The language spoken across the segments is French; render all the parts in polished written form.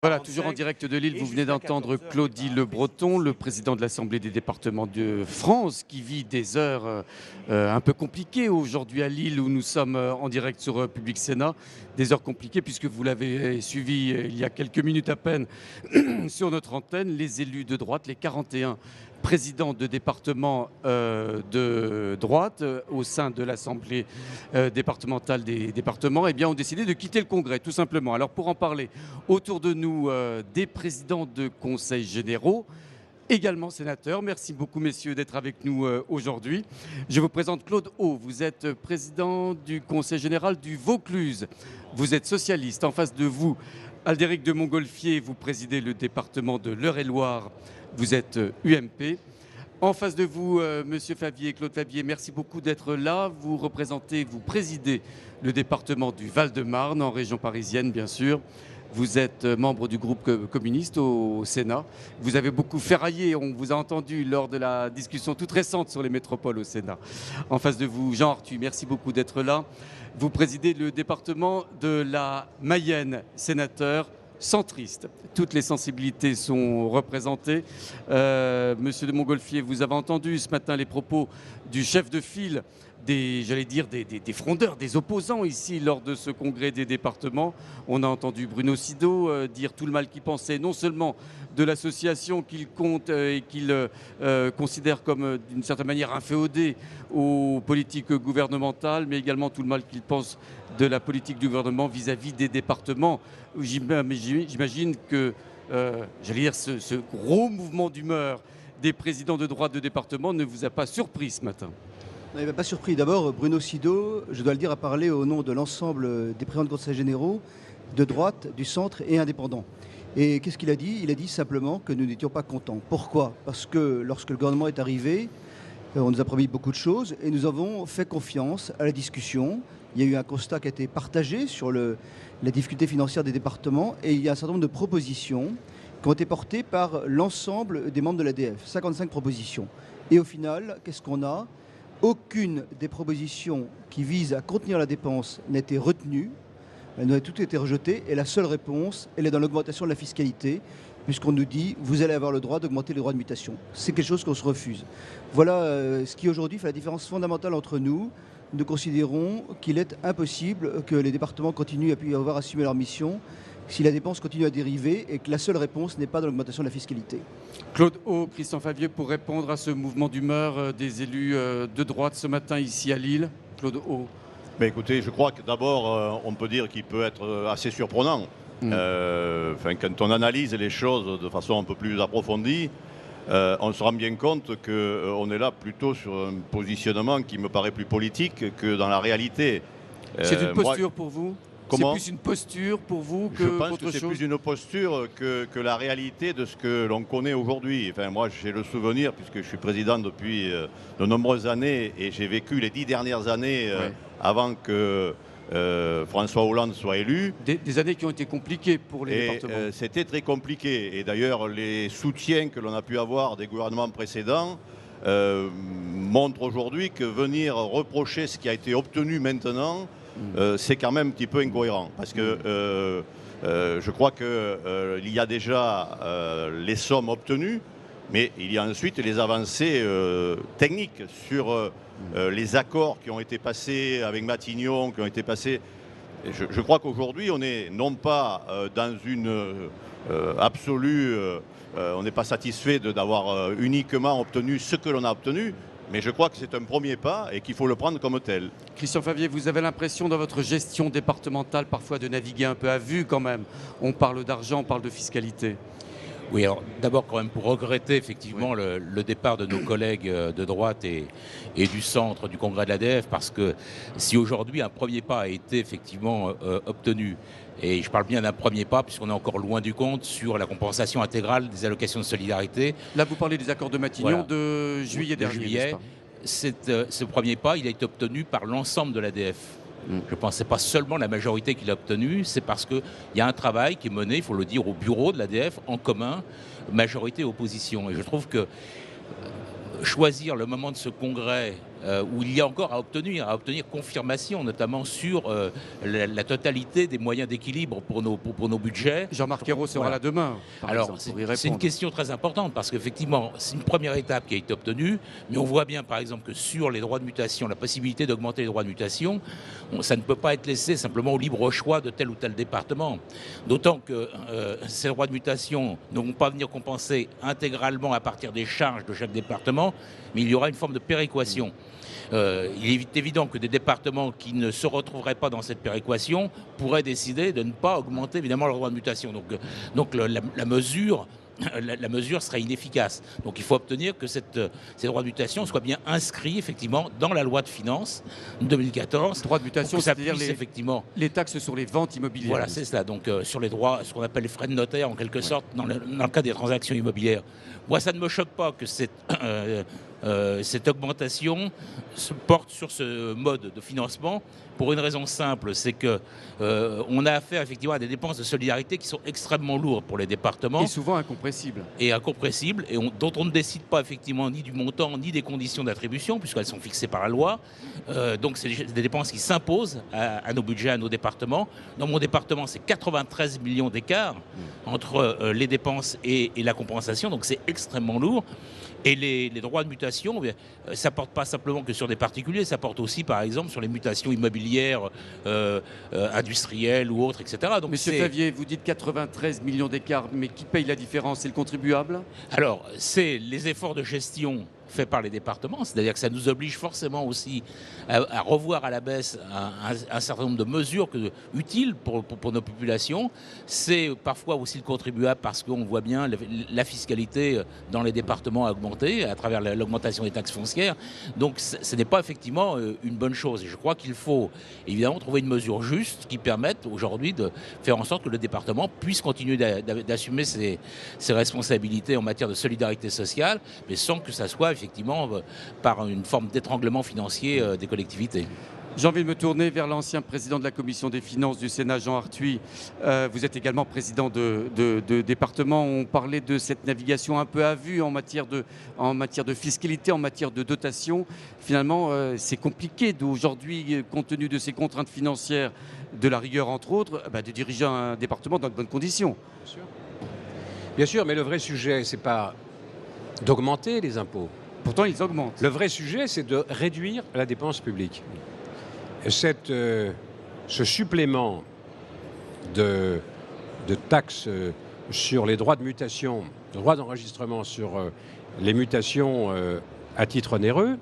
Voilà, toujours en direct de Lille, vous venez d'entendre Claudie Le Breton, le président de l'Assemblée des départements de France, qui vit des heures un peu compliquées aujourd'hui à Lille, où nous sommes en direct sur Public Sénat. Des heures compliquées, puisque vous l'avez suivi il y a quelques minutes à peine sur notre antenne, les élus de droite, les 41 président de département de droite au sein de l'Assemblée départementale des départements, eh bien, ont décidé de quitter le Congrès, tout simplement. Alors pour en parler, autour de nous, des présidents de conseils généraux, également sénateurs. Merci beaucoup, messieurs, d'être avec nous aujourd'hui. Je vous présente Claude Haut. Vous êtes président du conseil général du Vaucluse. Vous êtes socialiste. En face de vous, Aldéric de Montgolfier, vous présidez le département de l'Eure-et-Loir. Vous êtes UMP. En face de vous, Monsieur Favier, Claude Favier, merci beaucoup d'être là. Vous représentez, vous présidez le département du Val-de-Marne, en région parisienne, bien sûr. Vous êtes membre du groupe communiste au Sénat. Vous avez beaucoup ferraillé, on vous a entendu lors de la discussion toute récente sur les métropoles au Sénat. En face de vous, Jean Arthuis, merci beaucoup d'être là. Vous présidez le département de la Mayenne, sénateur centriste. Toutes les sensibilités sont représentées. Monsieur de Montgolfier, vous avez entendu ce matin les propos du chef de file des frondeurs, des opposants ici lors de ce congrès des départements. On a entendu Bruno Sido dire tout le mal qu'il pensait, non seulement de l'association qu'il compte et qu'il considère comme d'une certaine manière inféodée aux politiques gouvernementales, mais également tout le mal qu'il pense de la politique du gouvernement vis-à-vis des départements. J'imagine que ce gros mouvement d'humeur des présidents de droite de département ne vous a pas surpris ce matin. Non, il ne m'a pas surpris. D'abord, Bruno Sido, je dois le dire, a parlé au nom de l'ensemble des présidents de conseils généraux de droite, du centre et indépendants. Et qu'est-ce qu'il a dit? Il a dit simplement que nous n'étions pas contents. Pourquoi? Parce que lorsque le gouvernement est arrivé, on nous a promis beaucoup de choses et nous avons fait confiance à la discussion. Il y a eu un constat qui a été partagé sur la difficulté financière des départements et il y a un certain nombre de propositions qui ont été portées par l'ensemble des membres de l'ADF. 55 propositions. Et au final, qu'est-ce qu'on a? Aucune des propositions qui visent à contenir la dépense n'a été retenue. Elles ont toutes été rejetées et la seule réponse, elle est dans l'augmentation de la fiscalité, puisqu'on nous dit vous allez avoir le droit d'augmenter les droits de mutation. C'est quelque chose qu'on se refuse. Voilà ce qui aujourd'hui fait la différence fondamentale entre nous. Nous considérons qu'il est impossible que les départements continuent à avoir assumé leur mission si la dépense continue à dériver et que la seule réponse n'est pas dans l'augmentation de la fiscalité. Claude Haut, Christian Favier, pour répondre à ce mouvement d'humeur des élus de droite ce matin ici à Lille. Claude Haut. Mais écoutez, je crois que d'abord, on peut dire qu'il peut être assez surprenant. Quand on analyse les choses de façon un peu plus approfondie, on se rend bien compte qu'on est là plutôt sur un positionnement qui me paraît plus politique que dans la réalité. C'est une posture pour vous? C'est Comment? plus une posture pour vous que Je pense autre que c'est chose? plus une posture que la réalité de ce que l'on connaît aujourd'hui. Enfin, moi, j'ai le souvenir, puisque je suis président depuis de nombreuses années et j'ai vécu les 10 dernières années avant que François Hollande soit élu. Des années qui ont été compliquées pour les départements. C'était très compliqué. Et d'ailleurs, les soutiens que l'on a pu avoir des gouvernements précédents montrent aujourd'hui que venir reprocher ce qui a été obtenu maintenant, c'est quand même un petit peu incohérent. Parce que je crois qu'il y a déjà les sommes obtenues, mais il y a ensuite les avancées techniques sur les accords qui ont été passés avec Matignon, qui ont été passés. Je crois qu'aujourd'hui, on n'est non pas dans une absolue... on n'est pas satisfait d'avoir uniquement obtenu ce que l'on a obtenu, mais je crois que c'est un premier pas et qu'il faut le prendre comme tel. Christian Favier, vous avez l'impression dans votre gestion départementale parfois de naviguer un peu à vue quand même. On parle d'argent, on parle de fiscalité. Oui, alors d'abord quand même pour regretter effectivement le départ de nos collègues de droite et du centre du congrès de l'ADF, parce que si aujourd'hui un premier pas a été effectivement obtenu, et je parle bien d'un premier pas puisqu'on est encore loin du compte sur la compensation intégrale des allocations de solidarité. Là vous parlez des accords de Matignon de juillet dernier. Ce premier pas, il a été obtenu par l'ensemble de l'ADF. Je pense que ce n'est pas seulement la majorité qui l'a obtenu, c'est parce qu'il y a un travail qui est mené, il faut le dire, au bureau de l'ADF en commun, majorité et opposition. Et je trouve que choisir le moment de ce congrès où il y a encore à obtenir confirmation, notamment sur la totalité des moyens d'équilibre pour nos budgets. Jean-Marc Ayrault sera là demain. Alors, c'est une question très importante parce qu'effectivement, c'est une première étape qui a été obtenue, mais on voit bien, par exemple, que sur les droits de mutation, la possibilité d'augmenter les droits de mutation, ça ne peut pas être laissé simplement au libre choix de tel ou tel département. D'autant que ces droits de mutation ne vont pas venir compenser intégralement à partir des charges de chaque département, mais il y aura une forme de péréquation. Il est évident que des départements qui ne se retrouveraient pas dans cette péréquation pourraient décider de ne pas augmenter évidemment leur droit de mutation. Donc la mesure serait inefficace. Donc il faut obtenir que ces droits de mutation soient bien inscrits effectivement dans la loi de finances 2014. Droits de mutation, c'est-à-dire les taxes sur les ventes immobilières. Voilà, c'est cela. Donc sur les droits, ce qu'on appelle les frais de notaire en quelque sorte, dans le cas des transactions immobilières. Moi, ça ne me choque pas que cette augmentation se porte sur ce mode de financement pour une raison simple, c'est que on a affaire effectivement à des dépenses de solidarité qui sont extrêmement lourdes pour les départements. Et souvent incompressibles. Et incompressibles, et dont on ne décide pas effectivement ni du montant ni des conditions d'attribution, puisqu'elles sont fixées par la loi. Donc c'est des dépenses qui s'imposent à nos budgets, à nos départements. Dans mon département, c'est 93 millions d'écart entre les dépenses et la compensation, donc c'est extrêmement lourd. Et les droits de mutation, ça ne porte pas simplement que sur des particuliers, ça porte aussi par exemple sur les mutations immobilières, industrielles ou autres, etc. Donc, Monsieur Clavier, vous dites 93 millions d'écart, mais qui paye la différence? C'est le contribuable? Alors, c'est les efforts de gestion faits par les départements, c'est-à-dire que ça nous oblige forcément aussi à revoir à la baisse un certain nombre de mesures utiles pour nos populations. C'est parfois aussi le contribuable parce qu'on voit bien la fiscalité dans les départements a augmenté à travers l'augmentation des taxes foncières. Donc ce n'est pas effectivement une bonne chose. Et je crois qu'il faut évidemment trouver une mesure juste qui permette aujourd'hui de faire en sorte que le département puisse continuer d'assumer ses responsabilités en matière de solidarité sociale, mais sans que ça soit effectivement par une forme d'étranglement financier des collectivités. J'ai envie de me tourner vers l'ancien président de la commission des finances du Sénat, Jean Arthuis. Vous êtes également président de département. On parlait de cette navigation un peu à vue en matière de fiscalité, en matière de dotation. Finalement, c'est compliqué aujourd'hui, compte tenu de ces contraintes financières, de la rigueur entre autres, de diriger un département dans de bonnes conditions. Bien sûr, mais le vrai sujet, c'est pas d'augmenter les impôts. Pourtant, ils augmentent. Le vrai sujet, c'est de réduire la dépense publique. Ce supplément de taxes sur les droits de mutation, droits d'enregistrement sur les mutations à titre onéreux,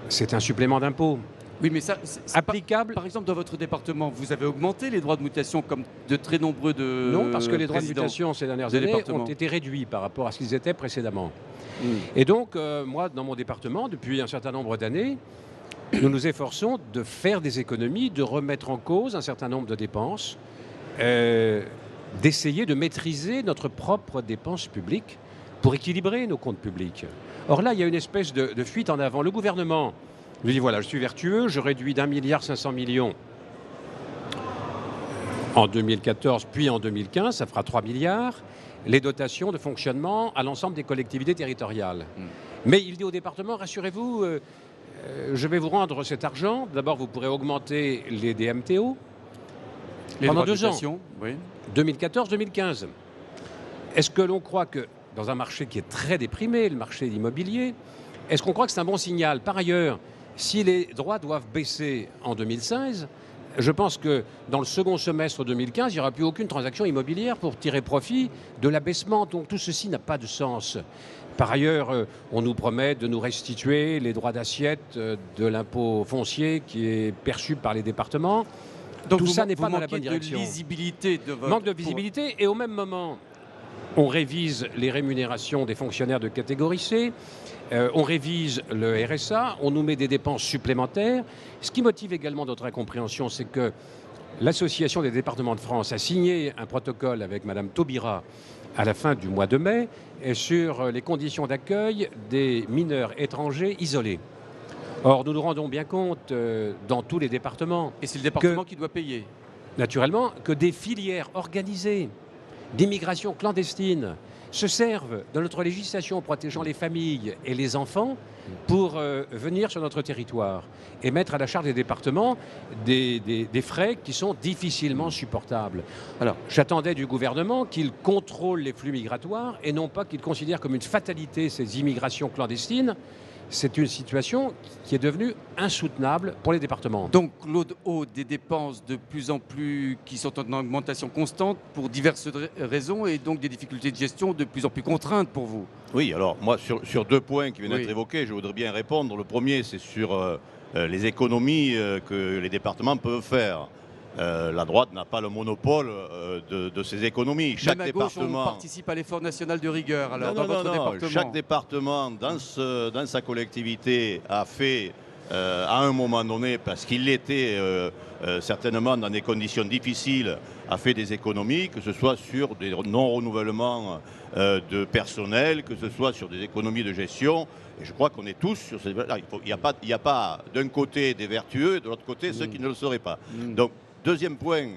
c'est un supplément d'impôt. Oui, mais ça, c'est applicable. Par exemple, dans votre département, vous avez augmenté les droits de mutation comme de très nombreux de Non, parce que les droits de mutation ces dernières années ont été réduits par rapport à ce qu'ils étaient précédemment. Et donc, moi, dans mon département, depuis un certain nombre d'années, nous nous efforçons de faire des économies, de remettre en cause un certain nombre de dépenses, d'essayer de maîtriser notre propre dépense publique pour équilibrer nos comptes publics. Or là, il y a une espèce de fuite en avant. Le gouvernement lui dit, voilà, je suis vertueux, je réduis d'1,5 milliard en 2014, puis en 2015, ça fera 3 milliards, les dotations de fonctionnement à l'ensemble des collectivités territoriales. Mais il dit au département, rassurez-vous, je vais vous rendre cet argent. D'abord, vous pourrez augmenter les DMTO pendant 2 ans, oui. 2014-2015. Est-ce que l'on croit que, dans un marché qui est très déprimé, le marché immobilier, est-ce qu'on croit que c'est un bon signal? Par ailleurs, si les droits doivent baisser en 2016, je pense que dans le second semestre 2015, il n'y aura plus aucune transaction immobilière pour tirer profit de l'abaissement. Donc tout ceci n'a pas de sens. Par ailleurs, on nous promet de nous restituer les droits d'assiette de l'impôt foncier qui est perçu par les départements. Donc tout ça n'est pas dans la bonne direction. Manque de visibilité et au même moment, on révise les rémunérations des fonctionnaires de catégorie C, on révise le RSA, on nous met des dépenses supplémentaires. Ce qui motive également notre incompréhension, c'est que l'Association des départements de France a signé un protocole avec Mme Taubira à la fin du mois de mai sur les conditions d'accueil des mineurs étrangers isolés. Or, nous nous rendons bien compte dans tous les départements... Et c'est le département qui doit payer. Naturellement, que des filières organisées d'immigration clandestine se servent de notre législation protégeant les familles et les enfants pour venir sur notre territoire et mettre à la charge des départements des frais qui sont difficilement supportables. Alors, j'attendais du gouvernement qu'il contrôle les flux migratoires et non pas qu'il considère comme une fatalité ces immigrations clandestines. C'est une situation qui est devenue insoutenable pour les départements. Donc, Claude Haut, des dépenses de plus en plus qui sont en augmentation constante pour diverses raisons et donc des difficultés de gestion de plus en plus contraintes pour vous. Oui, alors moi, sur 2 points qui viennent d'être évoqués, je voudrais bien répondre. Le premier, c'est sur les économies que les départements peuvent faire. La droite n'a pas le monopole de ces économies. Chaque département participe à l'effort national de rigueur. Alors, dans votre département, chaque département, dans sa collectivité, a fait à un moment donné, parce qu'il était certainement dans des conditions difficiles, a fait des économies, que ce soit sur des non-renouvellements de personnel, que ce soit sur des économies de gestion. Et je crois qu'on est tous sur ces... Il n'y a pas d'un côté des vertueux et de l'autre côté ceux qui ne le seraient pas. Donc, deuxième point,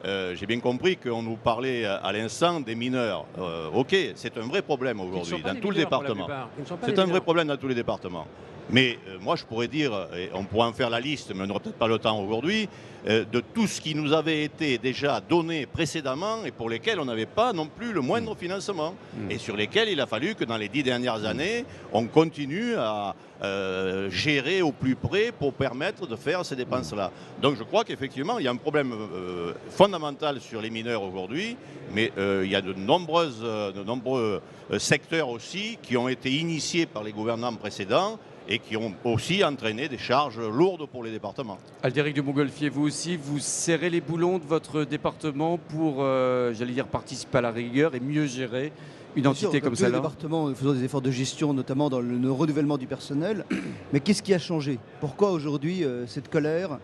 j'ai bien compris qu'on nous parlait à l'instant des mineurs. Ok, c'est un vrai problème aujourd'hui dans tous les départements. C'est un vrai problème dans tous les départements. Mais moi, je pourrais dire, et on pourrait en faire la liste, mais on n'aura peut-être pas le temps aujourd'hui, de tout ce qui nous avait été déjà donné précédemment et pour lesquels on n'avait pas non plus le moindre financement. Et sur lesquels il a fallu que dans les 10 dernières années, on continue à gérer au plus près pour permettre de faire ces dépenses-là. Donc je crois qu'effectivement, il y a un problème fondamental sur les mineurs aujourd'hui, mais il y a de nombreux secteurs aussi qui ont été initiés par les gouvernements précédents et qui ont aussi entraîné des charges lourdes pour les départements. Aldéric de Montgolfier, vous aussi, vous serrez les boulons de votre département pour, j'allais dire, participer à la rigueur et mieux gérer une entité comme celle-là. Tous les départements faisant des efforts de gestion, notamment dans le renouvellement du personnel. Mais qu'est-ce qui a changé? Pourquoi aujourd'hui cette colère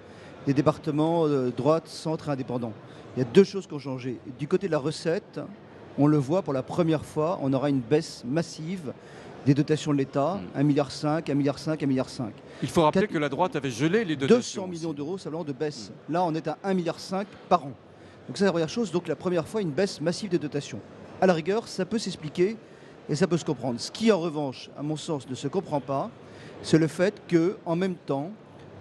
des départements droite, centre et indépendants? Il y a 2 choses qui ont changé. Du côté de la recette, on le voit pour la première fois, on aura une baisse massive des dotations de l'État, 1,5 milliard, 1,5 milliard, 1,5 milliard. Il faut rappeler que la droite avait gelé les dotations. 200 millions d'euros simplement de baisse. Là, on est à 1,5 milliard par an. Donc c'est la première chose. Donc la première fois, une baisse massive des dotations. À la rigueur, ça peut s'expliquer et ça peut se comprendre. Ce qui, en revanche, à mon sens, ne se comprend pas, c'est le fait qu'en même temps,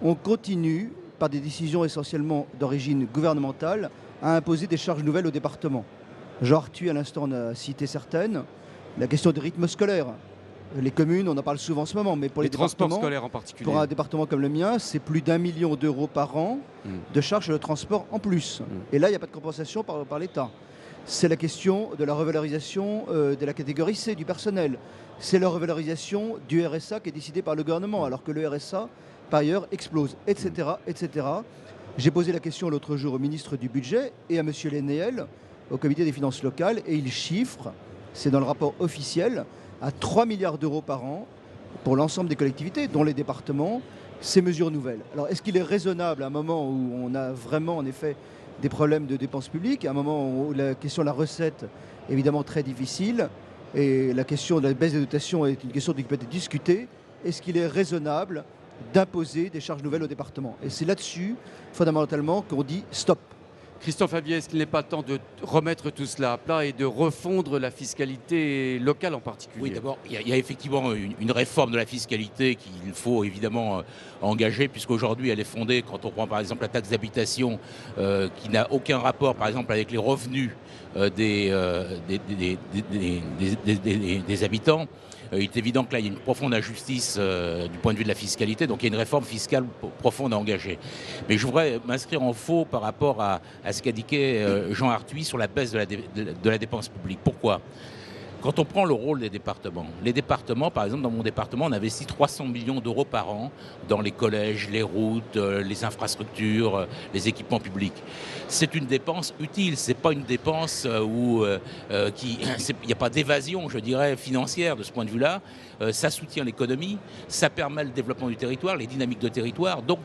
on continue, par des décisions essentiellement d'origine gouvernementale, à imposer des charges nouvelles aux départements. Jean Arthuis, à l'instant, en a cité certaines. La question des rythmes scolaires. Les communes, on en parle souvent en ce moment, mais pour les transports scolaires en particulier. Pour un département comme le mien, c'est plus d'1 million d'euros par an de charges de transport en plus. Et là, il n'y a pas de compensation par l'État. C'est la question de la revalorisation de la catégorie C du personnel. C'est la revalorisation du RSA qui est décidée par le gouvernement, alors que le RSA, par ailleurs, explose, etc. etc. J'ai posé la question l'autre jour au ministre du Budget et à M. Lennéel, au Comité des finances locales, et il chiffre, c'est dans le rapport officiel, à 3 milliards d'euros par an pour l'ensemble des collectivités, dont les départements, ces mesures nouvelles. Alors, est-ce qu'il est raisonnable à un moment où on a vraiment, en effet, des problèmes de dépenses publiques, à un moment où la question de la recette est évidemment très difficile, et la question de la baisse des dotations est une question qui peut être discutée, est-ce qu'il est raisonnable d'imposer des charges nouvelles aux départements? Et c'est là-dessus, fondamentalement, qu'on dit stop. Christophe Favier, est-ce qu'il n'est pas temps de remettre tout cela à plat et de refondre la fiscalité locale en particulier? Oui, d'abord, il y a effectivement une réforme de la fiscalité qu'il faut évidemment engager, puisqu'aujourd'hui elle est fondée, quand on prend par exemple la taxe d'habitation, qui n'a aucun rapport par exemple avec les revenus des habitants. Il est évident que là, il y a une profonde injustice du point de vue de la fiscalité, donc il y a une réforme fiscale profonde à engager. Mais je voudrais m'inscrire en faux par rapport à ce qu'a dit Jean Arthuis sur la baisse de la dépense publique. Pourquoi ? Quand on prend le rôle des départements, les départements, par exemple, dans mon département, on investit 300 millions d'euros par an dans les collèges, les routes, les infrastructures, les équipements publics. C'est une dépense utile, c'est pas une dépense où il n'y a pas d'évasion, je dirais, financière de ce point de vue-là. Ça soutient l'économie, ça permet le développement du territoire, les dynamiques de territoire. Donc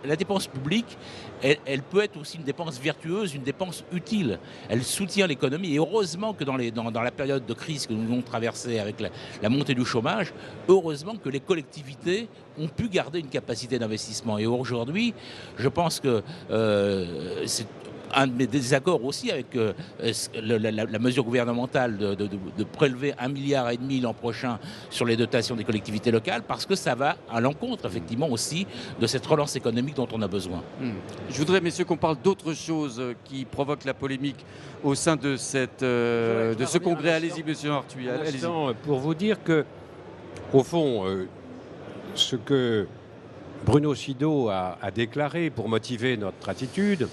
la dépense publique, elle peut être aussi une dépense vertueuse, une dépense utile. Elle soutient l'économie et heureusement que dans la période de crise que nous avons traversée avec la montée du chômage, heureusement que les collectivités ont pu garder une capacité d'investissement. Et aujourd'hui, je pense que un de mes désaccords aussi avec la mesure gouvernementale de prélever 1,5 milliard l'an prochain sur les dotations des collectivités locales, parce que ça va à l'encontre effectivement aussi de cette relance économique dont on a besoin. Je voudrais, messieurs, qu'on parle d'autres choses qui provoquent la polémique au sein de ce congrès. Allez-y, monsieur Arthuis. Pour vous dire que, au fond, ce que Bruno Sido a déclaré pour motiver notre attitude,